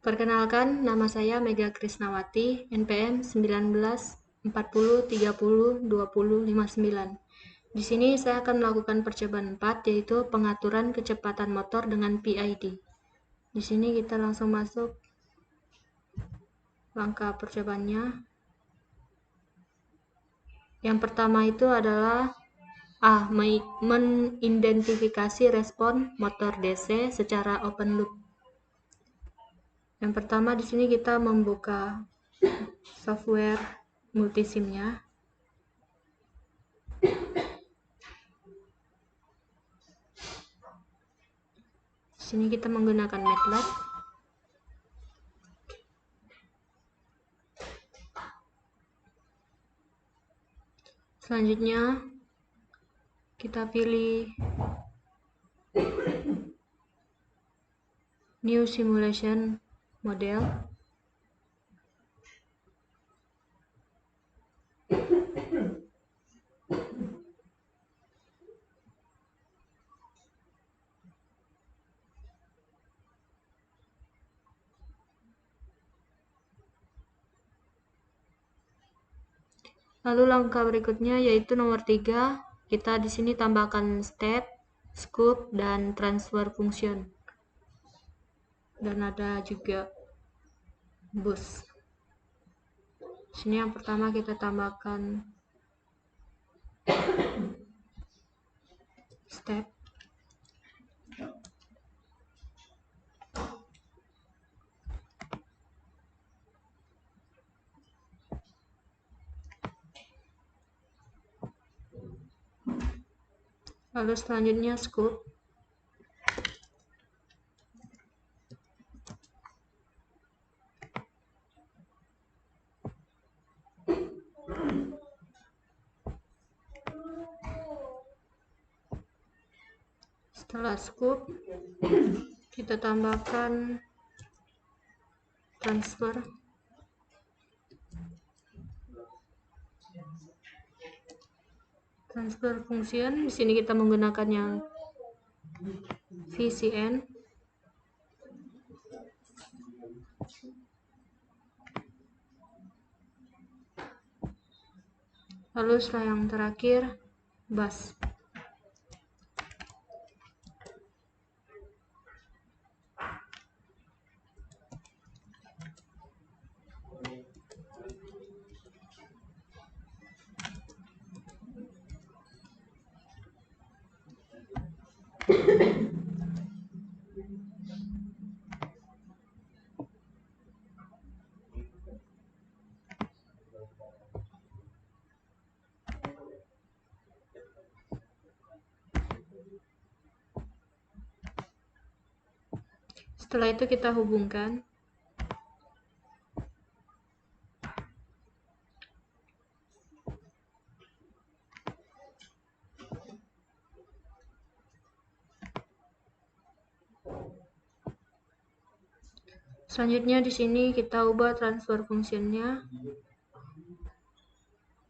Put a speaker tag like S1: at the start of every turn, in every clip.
S1: Perkenalkan, nama saya Mega Krisnawati, NPM 1940302059. Di sini saya akan melakukan percobaan 4, yaitu pengaturan kecepatan motor dengan PID. Di sini kita langsung masuk langkah percobaannya. Yang pertama itu adalah mengidentifikasi respon motor DC secara open loop. Yang pertama di sini kita membuka software multisimnya. Di sini kita menggunakan MATLAB. Selanjutnya kita pilih New Simulation Model. Lalu langkah berikutnya yaitu nomor 3, kita di sini tambahkan step, scope, dan transfer function. Dan ada juga bus. Di sini yang pertama kita tambahkan step. Lalu selanjutnya scope. Setelah scope, kita tambahkan transfer. Transfer function, di sini kita menggunakan yang VCN. Lalu setelah yang terakhir, bus. Setelah itu kita hubungkan. Selanjutnya di sini kita ubah transfer function-nya.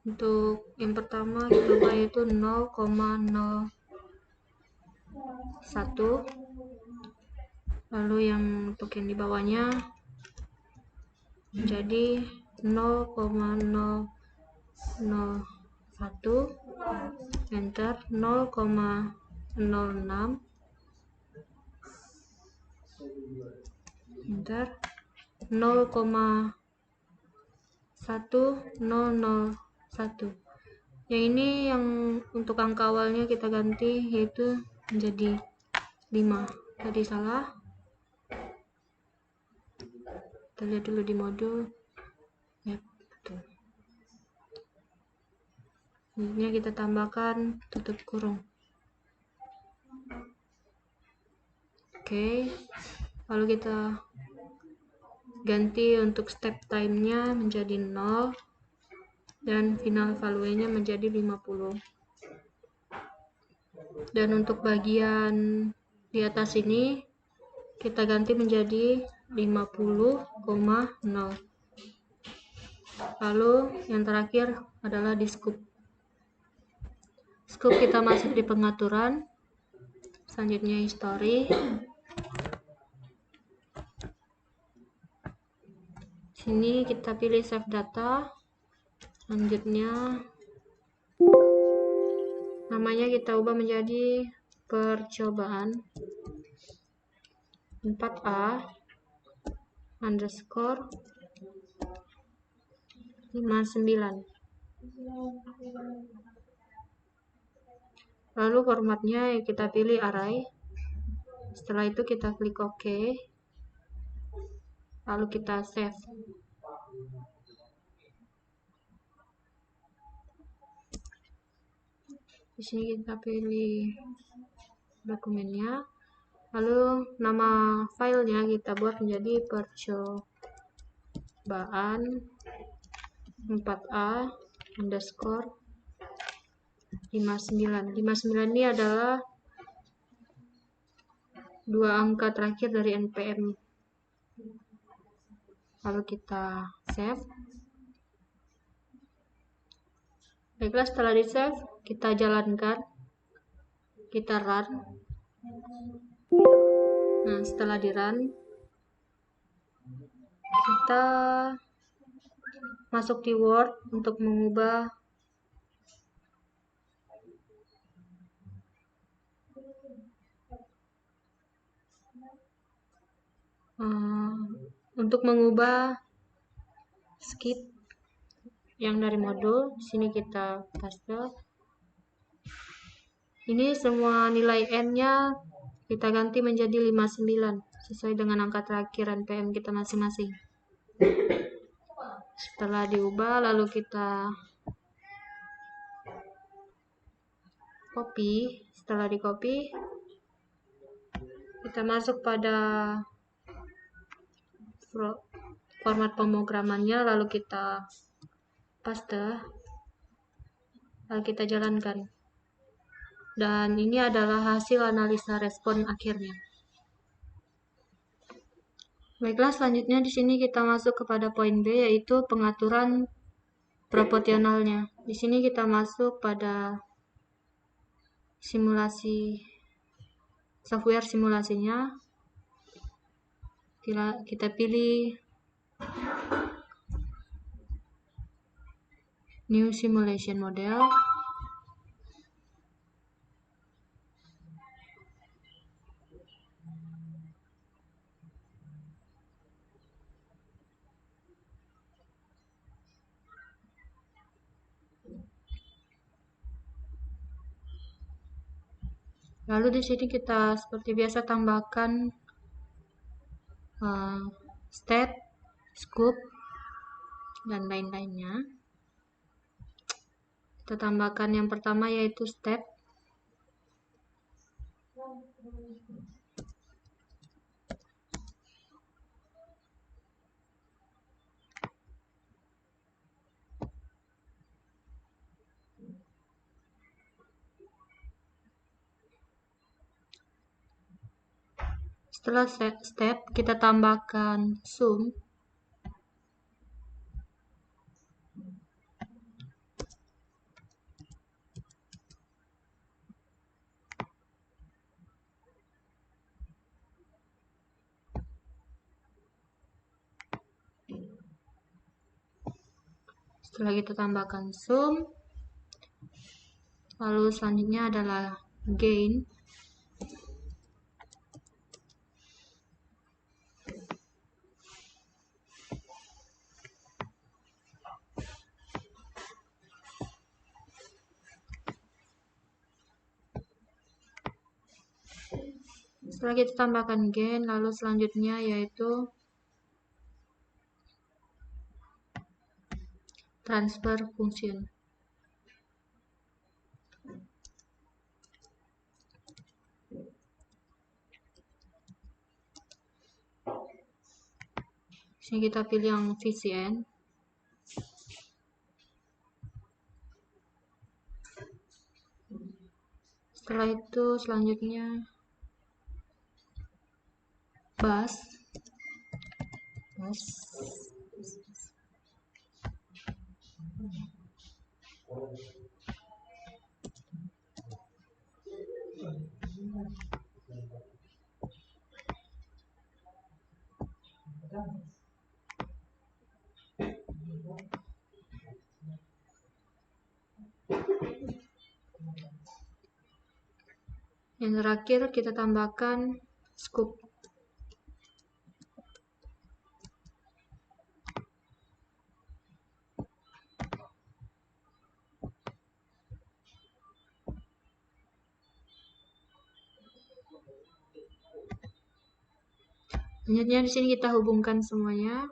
S1: Untuk yang pertama kita ubah yaitu 0,01. Lalu yang untuk yang di bawahnya menjadi 0,001, enter 0,06, enter 0,1001. Yang ini yang untuk angka awalnya kita ganti yaitu menjadi 5. Tadi salah. Kita lihat dulu di modul. Ya, betul. Selanjutnya kita tambahkan tutup kurung. Oke. Lalu kita ganti untuk step time-nya menjadi 0 dan final value-nya menjadi 50. Dan untuk bagian di atas ini kita ganti menjadi 50,0. Lalu yang terakhir adalah di scope. Scope kita masuk di pengaturan. Selanjutnya history. Sini kita pilih save data. Selanjutnya namanya kita ubah menjadi percobaan 4A underscore 59. Lalu formatnya kita pilih array. Setelah itu kita klik OK. Lalu kita save. Di sini kita pilih dokumennya. Lalu nama filenya kita buat menjadi percobaan 4A underscore 59. 59 ini adalah 2 angka terakhir dari npm. Lalu kita save. Baiklah, setelah di save kita jalankan, kita run. Nah, setelah di run kita masuk di Word untuk mengubah skip yang dari modul. Sini kita paste. Ini semua nilai n-nya kita ganti menjadi 59 sesuai dengan angka terakhir npm kita masing-masing. Setelah diubah, lalu kita copy. Setelah di copy, kita masuk pada format pemrogramannya, lalu kita paste, lalu kita jalankan. Dan ini adalah hasil analisa respon akhirnya. Baiklah, selanjutnya di sini kita masuk kepada poin B, yaitu pengaturan proporsionalnya. Di sini kita masuk pada simulasi, software simulasinya. Kita pilih new simulation model. Lalu di sini kita seperti biasa tambahkan state, scope, dan lain-lainnya. Kita tambahkan yang pertama yaitu state. Setelah step, kita tambahkan sum. Setelah kita tambahkan sum, lalu selanjutnya adalah gain. Setelah kita tambahkan gain, lalu selanjutnya yaitu transfer function. Sini kita pilih yang VCN. Setelah itu selanjutnya bus. Yang terakhir kita tambahkan scoop. Selanjutnya di sini kita hubungkan semuanya.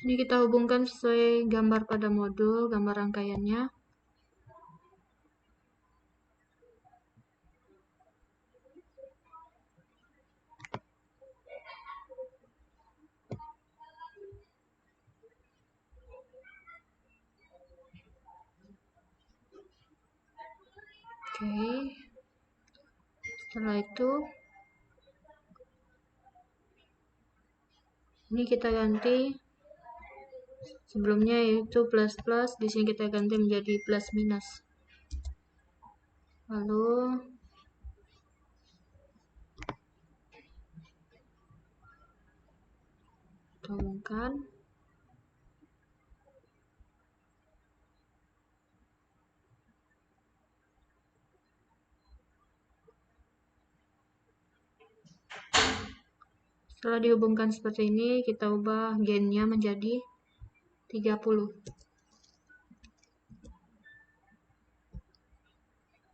S1: Ini kita hubungkan sesuai gambar pada modul, gambar rangkaiannya. Oke. Setelah itu ini kita ganti, sebelumnya yaitu plus plus, di sini kita ganti menjadi plus minus. Lalu kita hubungkan. Setelah dihubungkan seperti ini, kita ubah gainnya menjadi 30.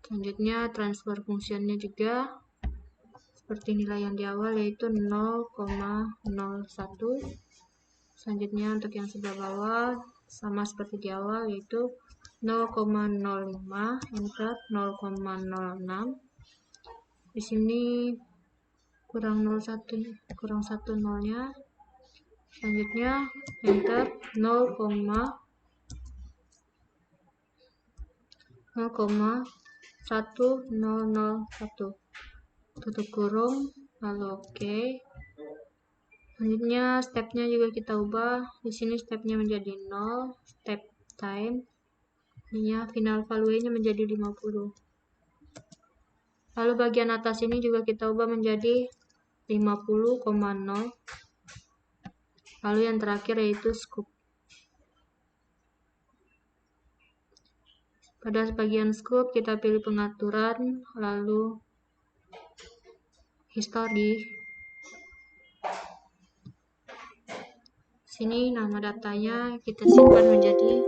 S1: Selanjutnya transfer fungsinya juga seperti nilai yang di awal, yaitu 0,01. Selanjutnya untuk yang sebelah bawah sama seperti di awal, yaitu 0,05, enter 0,06. Di sini kurang 1 nolnya. Selanjutnya enter 0,1001, tutup kurung, lalu oke. Selanjutnya stepnya juga kita ubah. Di sini stepnya menjadi 0, step time. Ini final value-nya menjadi 50. Lalu bagian atas ini juga kita ubah menjadi 50,0. Lalu yang terakhir yaitu scoop. Pada bagian scoop kita pilih pengaturan, lalu history. Sini nama datanya kita simpan menjadi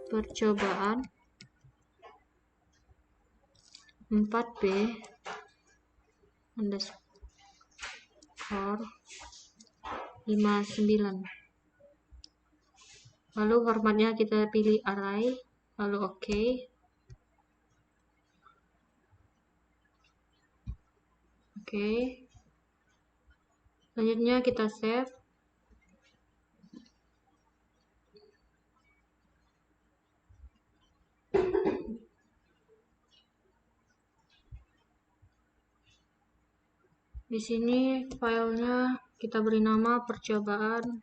S1: percobaan 4B underscore 59. Lalu formatnya kita pilih array, lalu oke. Oke. Selanjutnya kita save. Di sini filenya kita beri nama percobaan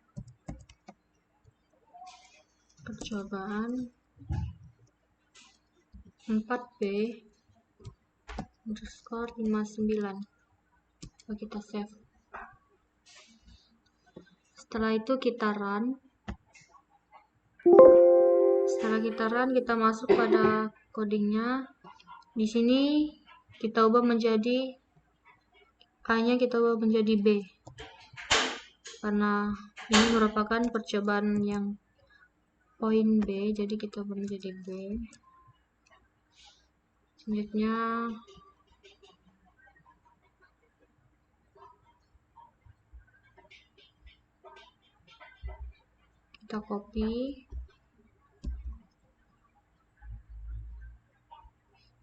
S1: 4B underscore 59. Lalu kita save. Setelah itu kita run. Setelah kita run, kita masuk pada codingnya. Di sini kita ubah menjadi A-nya kita ubah menjadi B, karena ini merupakan percobaan yang poin B, jadi kita ubah menjadi B. Selanjutnya kita copy,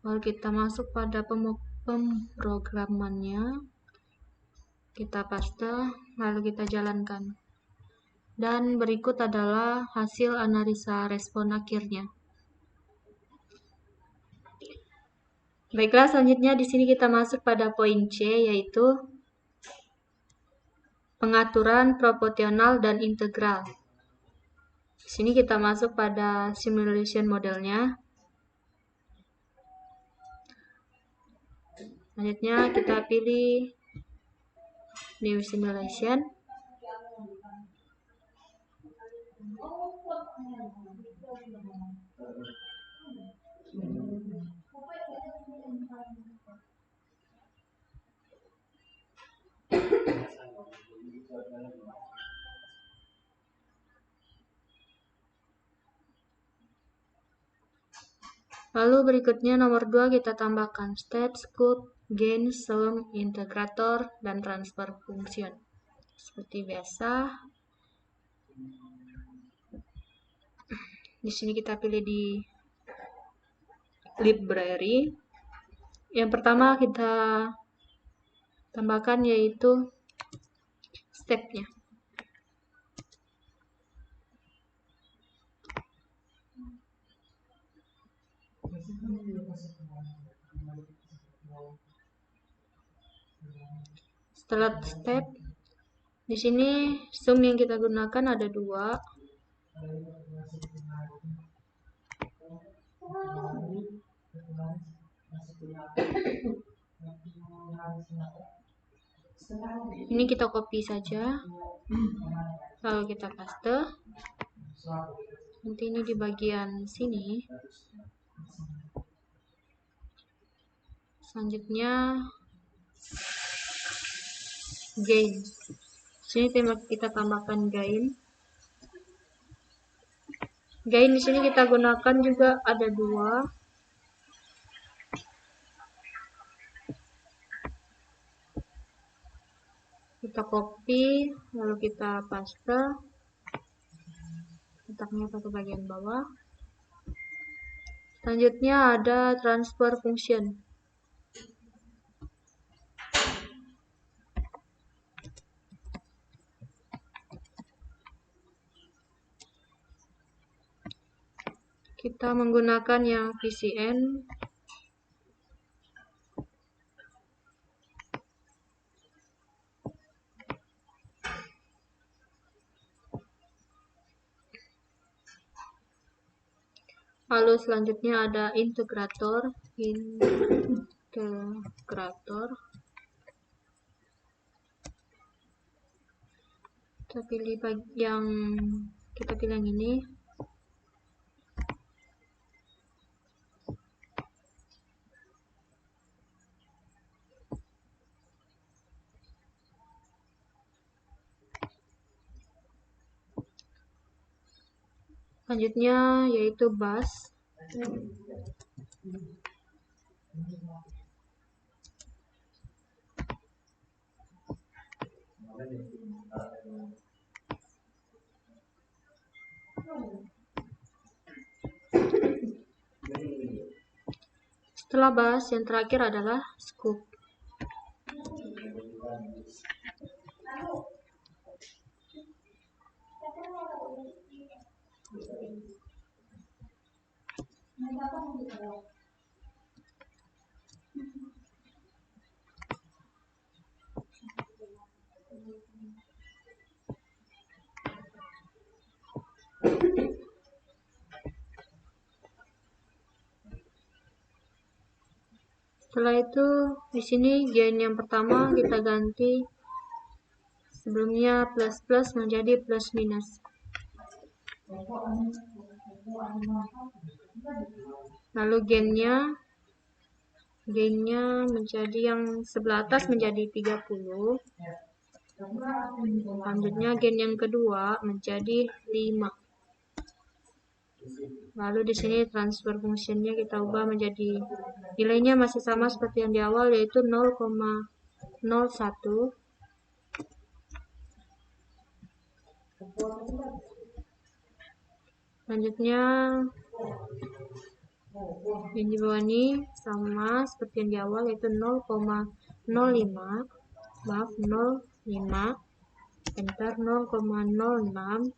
S1: lalu kita masuk pada pemrogramannya, kita paste, lalu kita jalankan. Dan berikut adalah hasil analisa respon akhirnya. Baiklah, selanjutnya di sini kita masuk pada poin C, yaitu pengaturan proporsional dan integral. Di sini kita masuk pada simulation modelnya. Selanjutnya kita pilih new simulation. Lalu berikutnya nomor 2 kita tambahkan state, scope, gain, sum, integrator, dan transfer function. Seperti biasa. Di sini kita pilih di library. Yang pertama kita tambahkan yaitu step-nya. Setelah step, di sini sum yang kita gunakan ada 2. Ini kita copy saja, lalu kita paste. Nanti ini di bagian sini. Selanjutnya gain. Sini kita tambahkan gain. Gain di sini kita gunakan juga ada 2. Kita copy, lalu kita paste. Letaknya pada bagian bawah. Selanjutnya ada transfer function. Kita menggunakan yang VCN. Lalu selanjutnya ada integrator. Kita pilih yang ini. Selanjutnya yaitu bus. Setelah bus, yang terakhir adalah scope. Setelah itu di sini gain yang pertama kita ganti, sebelumnya plus menjadi plus minus. Lalu gainnya menjadi yang sebelah atas menjadi 30. Selanjutnya gain yang kedua menjadi 5. Lalu di sini transfer functionnya kita ubah menjadi nilainya masih sama seperti yang di awal, yaitu 0,01. Selanjutnya yang di bawah ini sama seperti yang di awal, yaitu 0,05. enter 0,06,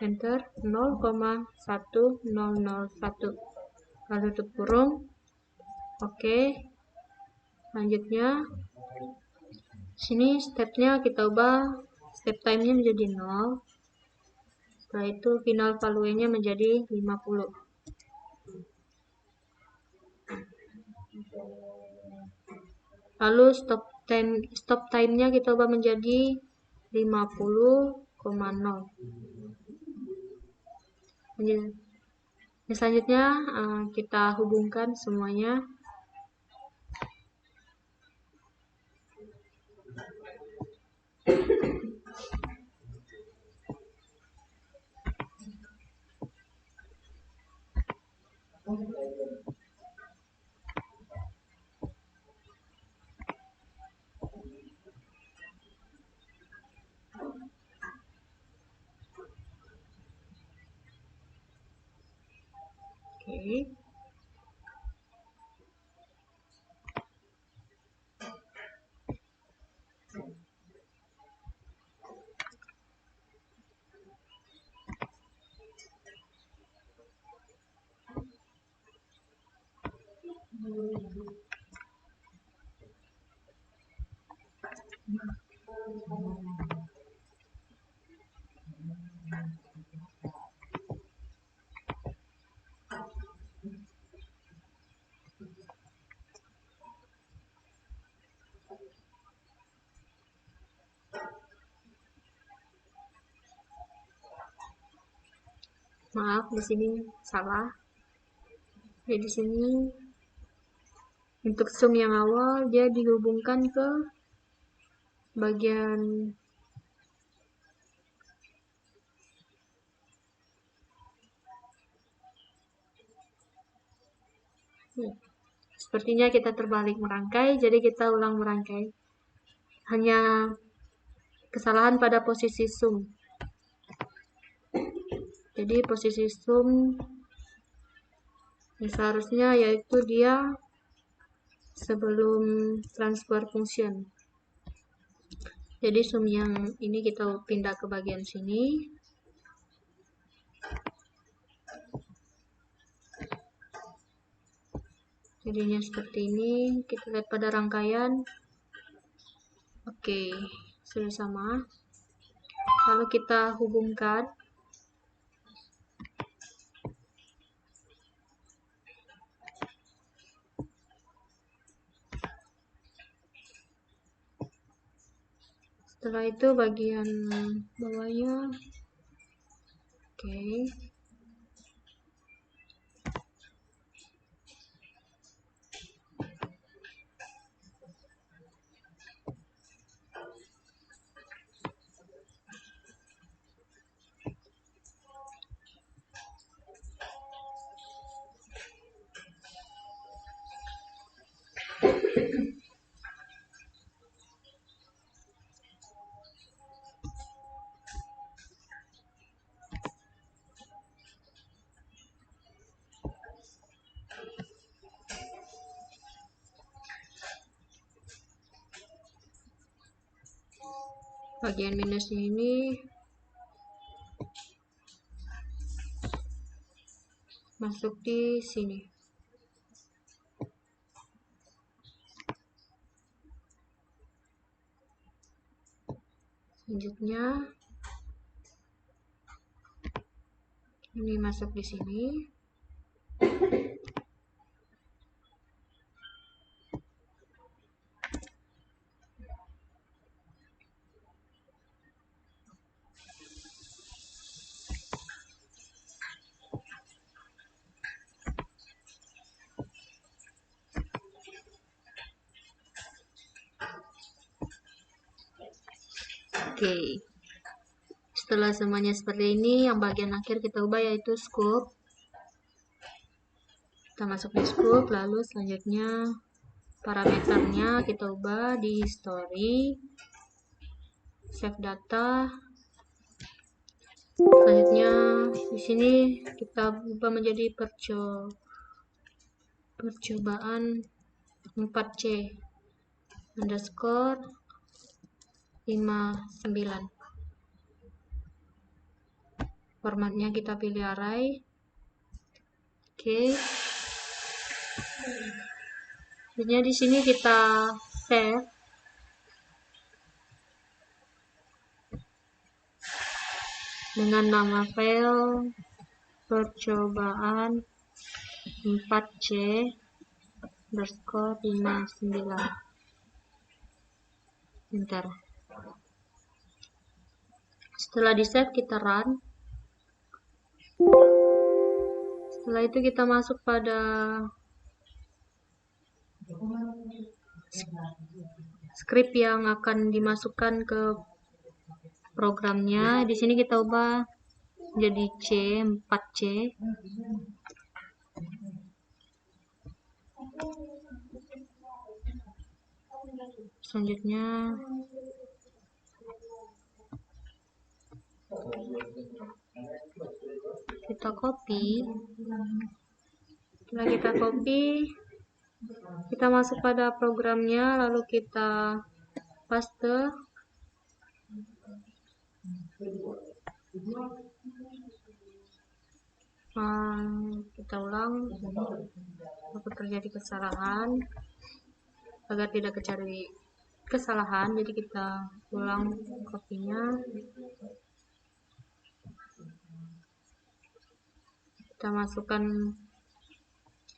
S1: enter 0,1001, lalu tutup kurung. Oke, selanjutnya sini stepnya kita ubah step time-nya menjadi 0. Setelah itu final value-nya menjadi 50. Lalu stop time-nya kita ubah menjadi 50,0. Selanjutnya kita hubungkan semuanya. Oke. Maaf, di sini salah. Jadi di sini untuk sum yang awal dia dihubungkan ke bagian sepertinya kita terbalik merangkai, jadi kita ulang merangkai. Hanya kesalahan pada posisi sum. Jadi posisi sum seharusnya yaitu dia sebelum transfer function. Jadi sum yang ini kita pindah ke bagian sini. Jadinya seperti ini. Kita lihat pada rangkaian. Oke, sudah sama. Lalu kita hubungkan. Setelah itu bagian bawahnya. Oke. Bagian minusnya ini masuk di sini. Selanjutnya ini masuk di sini. Oke. Setelah semuanya seperti ini, yang bagian akhir kita ubah yaitu scope. Kita masuk di scope, lalu selanjutnya parameternya kita ubah di history, save data. Selanjutnya di sini kita ubah menjadi percobaan 4C underscore 59. Formatnya kita pilih array. Oke. Selanjutnya di sini kita save dengan nama file percobaan 4C underscore 59. Bentar. Setelah di save kita run. Setelah itu kita masuk pada script yang akan dimasukkan ke programnya. Di sini kita ubah jadi 4C. Selanjutnya kita copy. Setelah kita copy, kita masuk pada programnya, lalu kita paste. Kita ulang takut terjadi kesalahan. Agar tidak terjadi kesalahan, jadi kita ulang kopinya. Kita masukkan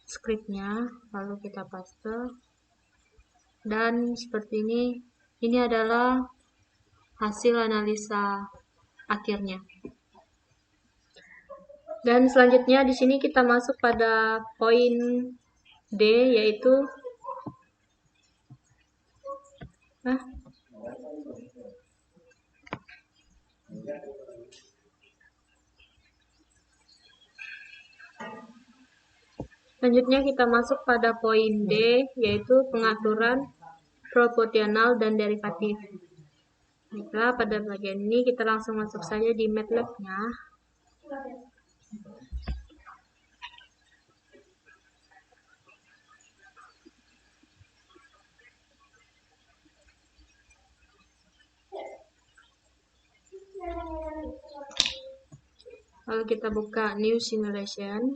S1: scriptnya, lalu kita paste. Dan seperti ini adalah hasil analisa akhirnya. Dan selanjutnya di sini kita masuk pada poin D, yaitu selanjutnya kita masuk pada poin D, yaitu pengaturan proporsional dan derivatif. Baiklah, pada bagian ini kita langsung masuk saja di MATLAB-nya. Lalu kita buka new simulation.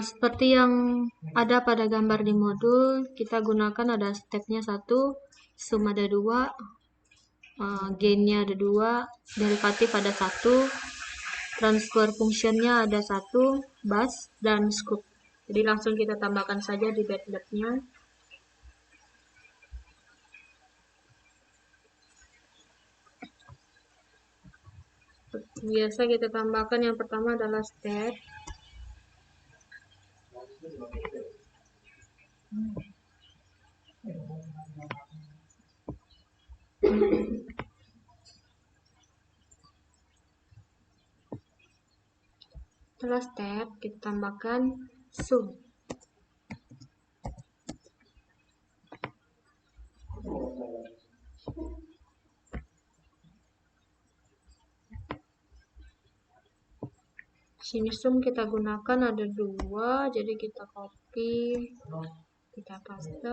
S1: Seperti yang ada pada gambar di modul, kita gunakan ada stepnya 1, sum ada 2, gainnya ada 2, derivatif ada 1, transfer functionnya ada 1, bus, dan scope. Jadi langsung kita tambahkan saja di MATLAB-nya. Biasa kita tambahkan yang pertama adalah step. Setelah step, kita tambahkan sum. Sini sum kita gunakan ada 2, jadi kita copy, kita paste.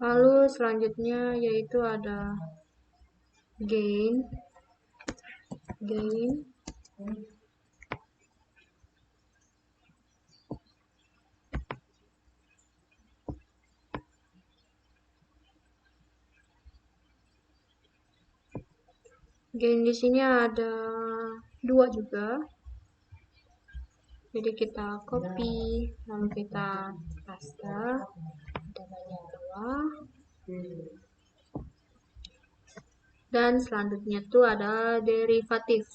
S1: Lalu selanjutnya yaitu ada gain. Gain di sini ada 2 juga. Jadi kita copy, lalu kita paste, kita banyak 2. Dan selanjutnya itu ada derivatif.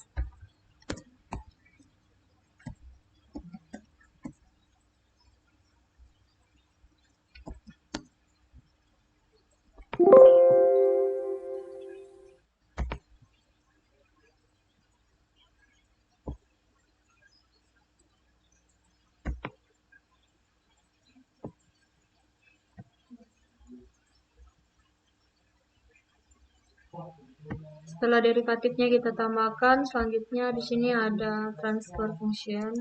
S1: Setelah derivatifnya kita tambahkan, selanjutnya di sini ada transfer function.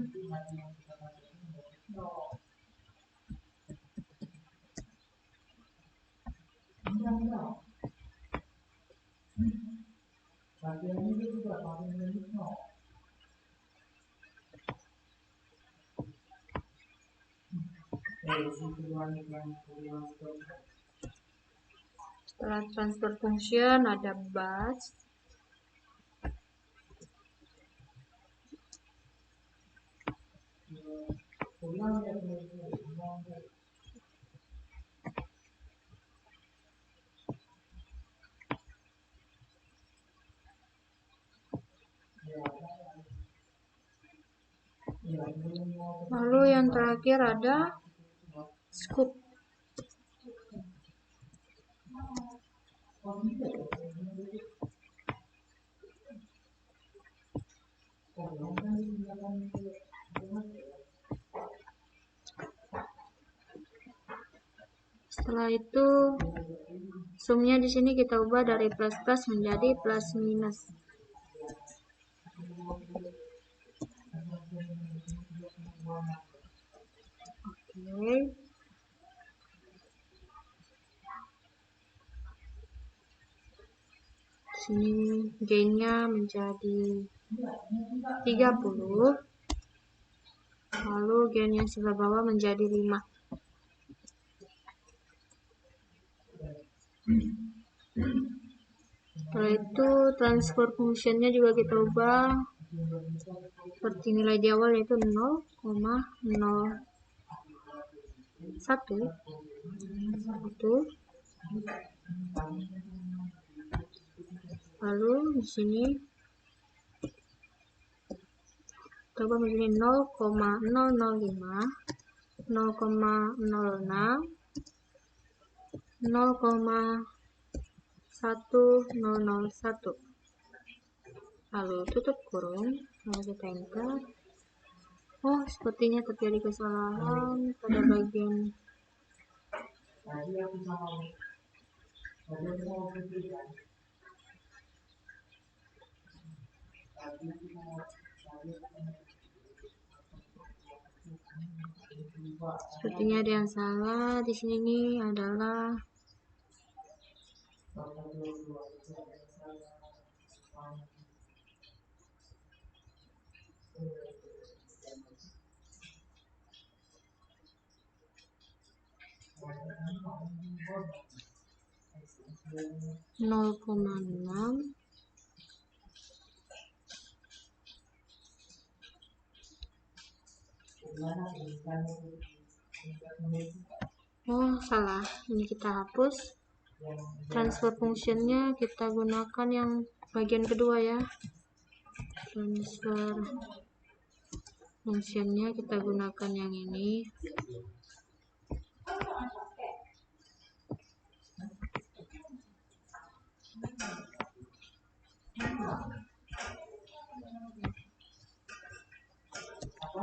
S1: Setelah transfer function ada bus. Lalu yang terakhir ada scoop. Setelah itu sumnya di sini kita ubah dari plus plus menjadi plus minus. Oke. Sini gainnya menjadi 30. Lalu gain yang sebelah bawah menjadi 5. Setelah itu transfer functionnya juga kita ubah seperti nilai di awal, yaitu 0,01. Lalu di sini coba menjadi 0,005, 0,06, 0,1001. Lalu tutup kurung, lalu kita enter. Oh, sepertinya terjadi kesalahan pada bagian sepertinya ada yang salah di sini. Nih adalah nol koma enam. Oh, salah. Ini kita hapus. Transfer functionnya kita gunakan yang bagian kedua ya. Transfer functionnya kita gunakan yang ini.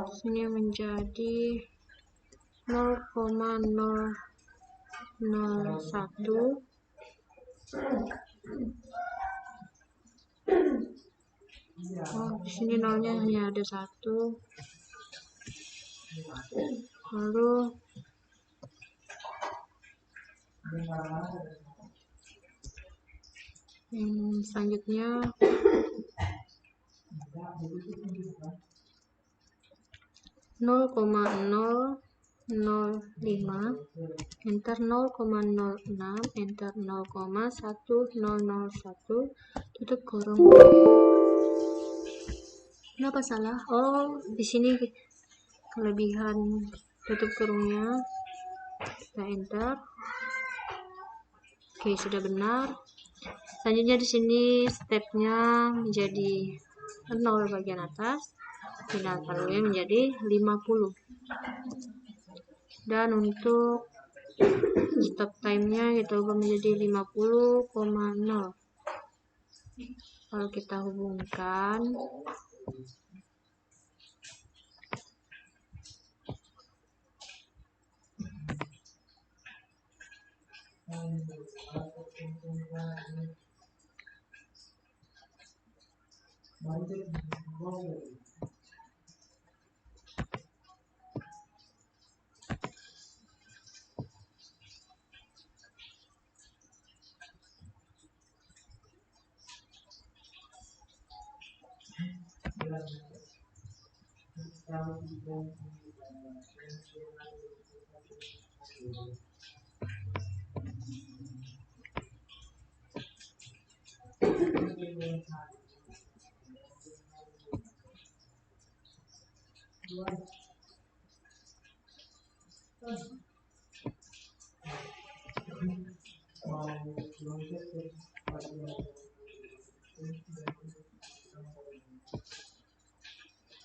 S1: Sini menjadi 0,001. Oh, di sini nolnya hanya ada 1. Lalu selanjutnya nol koma nol nol lima, enter 0,06, enter 0,1001, tutup kurung. Kenapa salah? Oh, di sini kelebihan tutup kurungnya. Kita enter. Oke, sudah benar. Selanjutnya di sini stepnya menjadi 0 bagian atas, final value menjadi 50. Dan untuk stop time-nya kita ubah menjadi 50,0. Kalau kita hubungkan,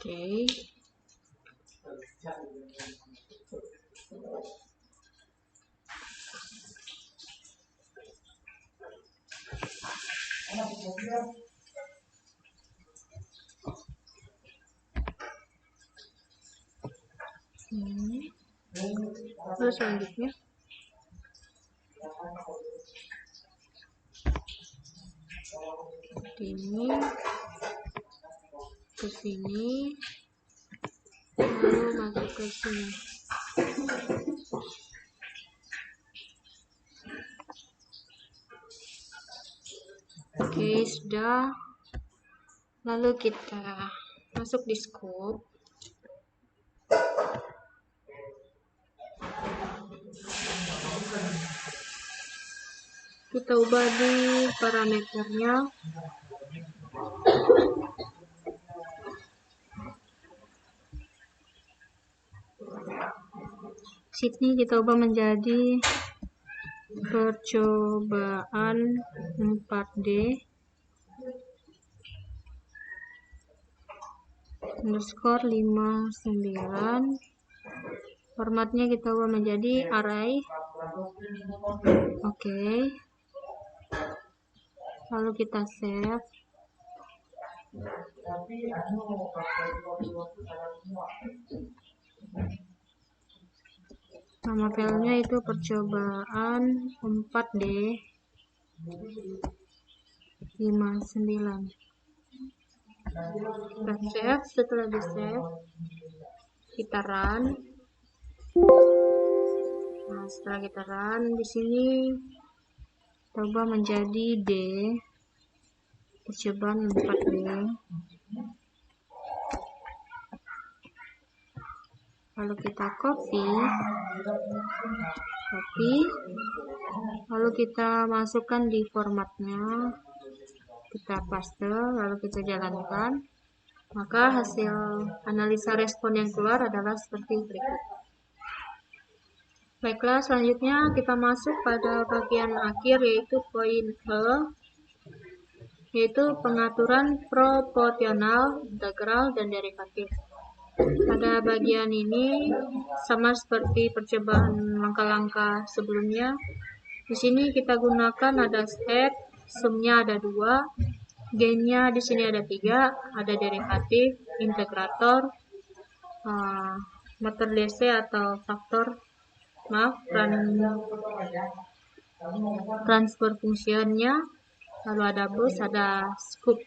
S1: Oke. Terus selanjutnya ini ke sini, lalu masuk ke sini. Oke, sudah. Lalu kita masuk di scope. Kita ubah di parameternya. Sini kita ubah menjadi percobaan 4D underscore 59. Formatnya kita ubah menjadi array. Oke. Lalu kita save. Nama filenya itu percobaan 4D 59. Kita save. Setelah di save, kita run. Nah, setelah kita run, di sini coba menjadi D, percobaan 4D. Lalu kita copy, lalu kita masukkan di formatnya, kita paste, lalu kita jalankan. Maka hasil analisa respon yang keluar adalah seperti berikut. Baiklah, selanjutnya kita masuk pada bagian akhir, yaitu poin E, yaitu pengaturan proporsional, integral, dan derivatif. Pada bagian ini sama seperti percobaan langkah-langkah sebelumnya. Di sini kita gunakan ada step, sumnya ada 2, gainnya di sini ada 3, ada derivatif, integrator, motor DC atau faktor, transfer fungsinya, lalu ada bus, ada scope.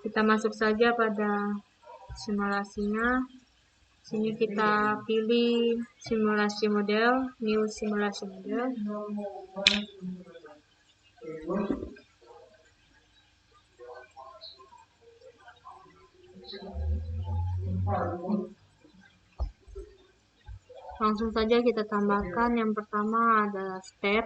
S1: Kita masuk saja pada simulasinya. Sini kita pilih simulasi model, new simulasi model. Langsung saja kita tambahkan. Yang pertama adalah step.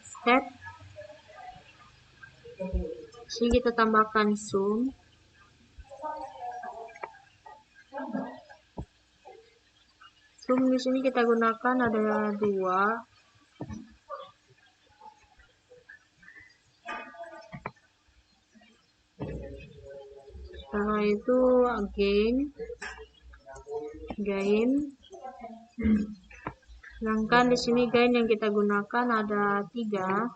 S1: Step. Sini kita tambahkan sum. Sum di sini kita gunakan ada 2. Setelah itu gain. Sedangkan di sini gain yang kita gunakan ada 3.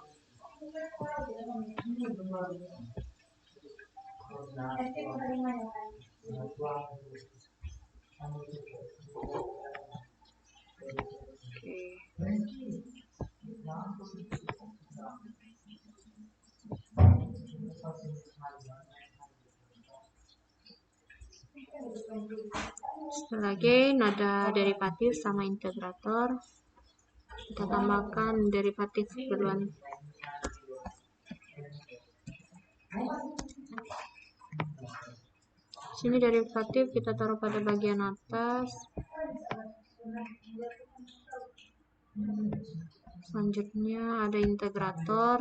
S1: Setelah lagi nada derivatif sama integrator, kita tambahkan derivatif kedua. Sini derivatif kita taruh pada bagian atas. Selanjutnya ada integrator.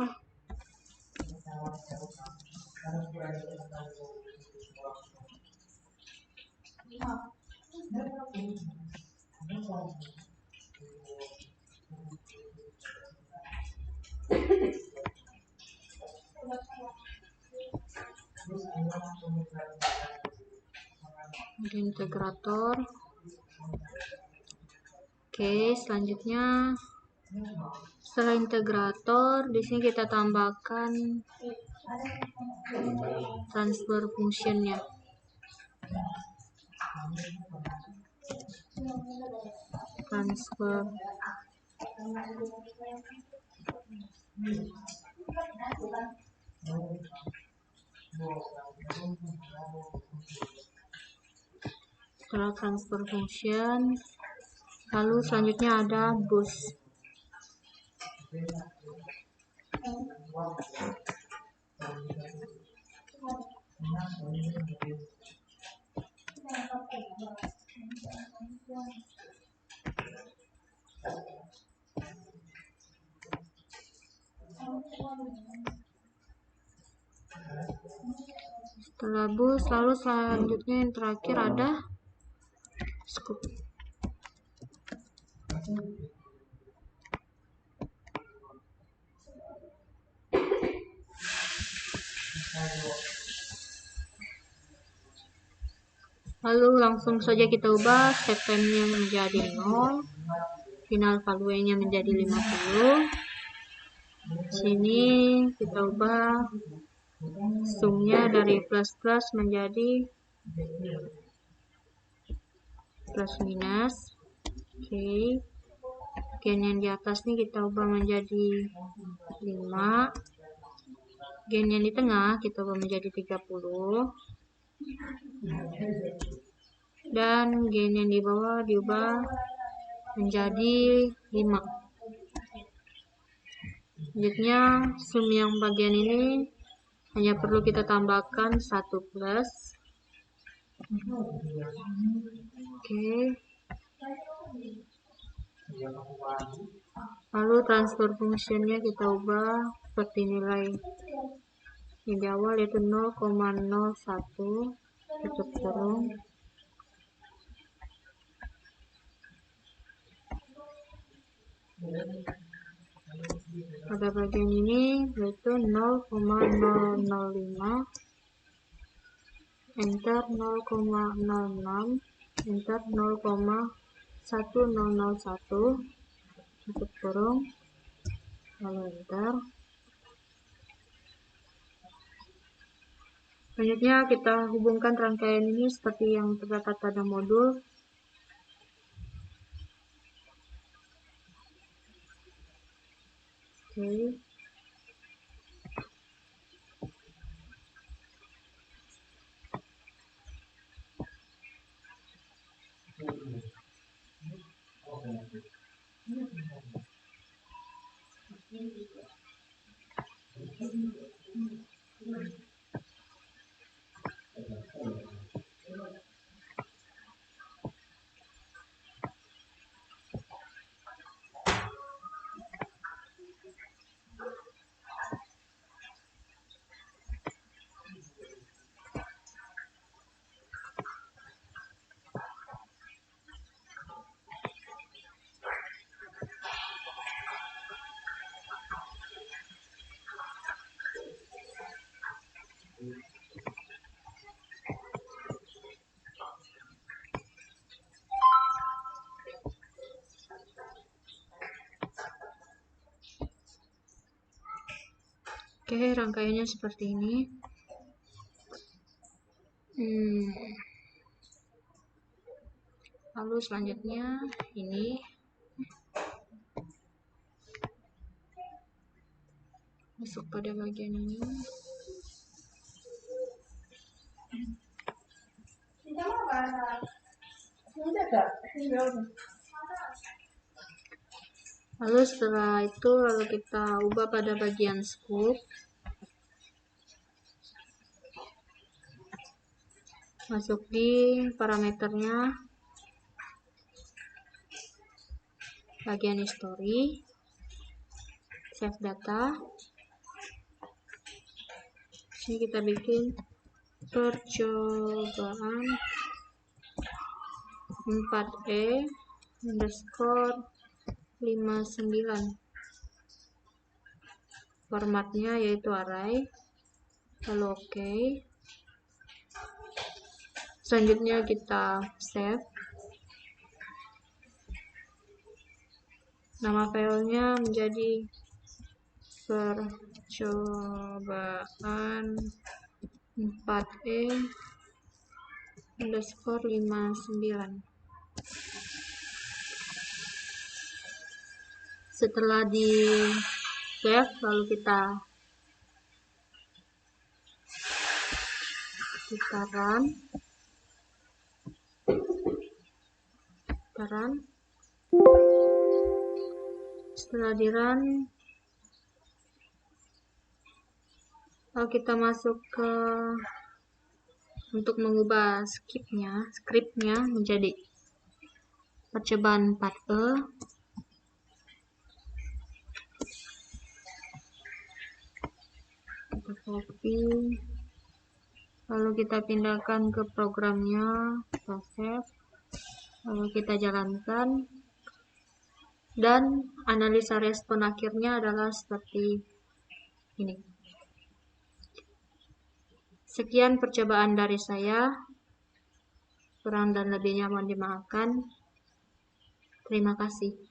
S1: Ada integrator. Oke, selanjutnya setelah integrator, di sini kita tambahkan transfer functionnya. Transfer setelah transfer function, lalu selanjutnya ada boost. Setelah boost, lalu selanjutnya yang terakhir ada scoop. Lalu langsung saja kita ubah step time-nya menjadi 0, final value-nya menjadi 50. Sini kita ubah sumnya dari plus menjadi plus minus. Oke. Gen yang di atas nih kita ubah menjadi 5. Gen yang di tengah kita ubah menjadi 30. Dan gen yang di bawah diubah menjadi 5. Selanjutnya sum yang bagian ini hanya perlu kita tambahkan 1 plus. Oke. Lalu transfer functionnya kita ubah seperti nilai yang di awal, yaitu 0,01 tutup kurung pada bagian ini, yaitu 0,005, enter 0,06, enter 0,1001 tutup kurung, lalu enter. Selanjutnya kita hubungkan rangkaian ini seperti yang terdapat pada modul. Oke. Oke, rangkaiannya seperti ini. Lalu selanjutnya ini masuk pada bagian ini. Lalu setelah itu lalu kita ubah pada bagian scope. Masuk di parameternya, bagian history, save data. Sini kita bikin percobaan 4E underscore 59. Formatnya yaitu array. Lalu OK. Selanjutnya kita save. Nama filenya menjadi percobaan 4E underscore 59. Setelah di save, lalu kita run. Setelah di run, lalu kita masuk ke untuk mengubah scriptnya menjadi percobaan 4E. Kita copy, lalu kita pindahkan ke programnya, kita save, lalu kita jalankan, dan analisa respon akhirnya adalah seperti ini. Sekian percobaan dari saya, kurang dan lebihnya mohon dimaafkan. Terima kasih.